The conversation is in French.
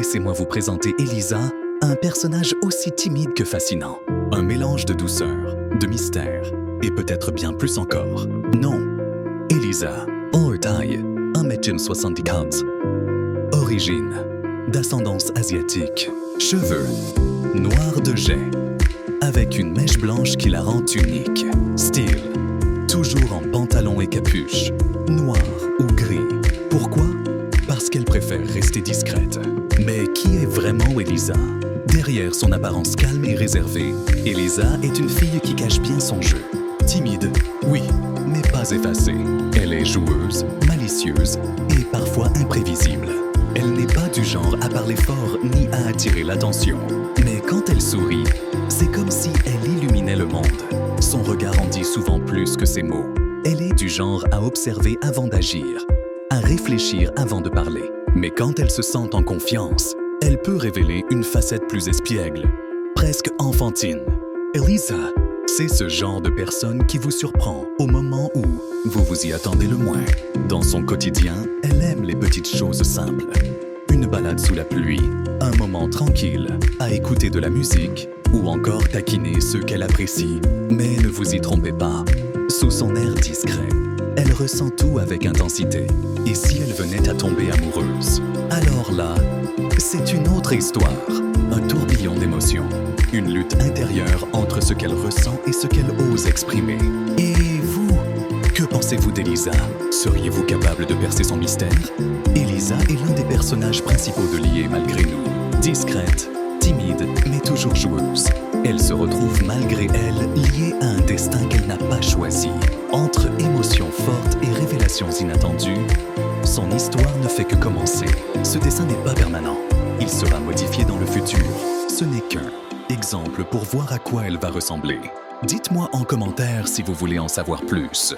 Laissez-moi vous présenter Elisa, un personnage aussi timide que fascinant. Un mélange de douceur, de mystère, et peut-être bien plus encore. Non, Elisa, en taille, 1,74 m. Origine, d'ascendance asiatique. Cheveux, noirs de jet, avec une mèche blanche qui la rend unique. Style, toujours en pantalon et capuche, noir ou gris. Pourquoi? Parce qu'elle préfère rester discrète. Mais qui est vraiment Elisa? Derrière son apparence calme et réservée, Elisa est une fille qui cache bien son jeu. Timide, oui, mais pas effacée. Elle est joueuse, malicieuse et parfois imprévisible. Elle n'est pas du genre à parler fort ni à attirer l'attention. Mais quand elle sourit, c'est comme si elle illuminait le monde. Son regard en dit souvent plus que ses mots. Elle est du genre à observer avant d'agir, à réfléchir avant de parler. Mais quand elle se sent en confiance, elle peut révéler une facette plus espiègle, presque enfantine. Elisa, c'est ce genre de personne qui vous surprend au moment où vous vous y attendez le moins. Dans son quotidien, elle aime les petites choses simples. Une balade sous la pluie, un moment tranquille, à écouter de la musique ou encore taquiner ceux qu'elle apprécie. Mais ne vous y trompez pas, sous son air discret, elle ressent tout avec intensité. Et si elle venait à tomber amoureuse, alors là, c'est une autre histoire. Un tourbillon d'émotions. Une lutte intérieure entre ce qu'elle ressent et ce qu'elle ose exprimer. Et vous, que pensez-vous d'Elisa? Seriez-vous capable de percer son mystère? Elisa est l'un des personnages principaux de Lié malgré nous. Discrète, timide, mais toujours joueuse. Elle se retrouve malgré elle liée à un destin qu'elle n'a pas choisi. Entre émotions fortes et révélations inattendues, son histoire ne fait que commencer. Ce dessin n'est pas permanent. Il sera modifié dans le futur. Ce n'est qu'un exemple pour voir à quoi elle va ressembler. Dites-moi en commentaire si vous voulez en savoir plus.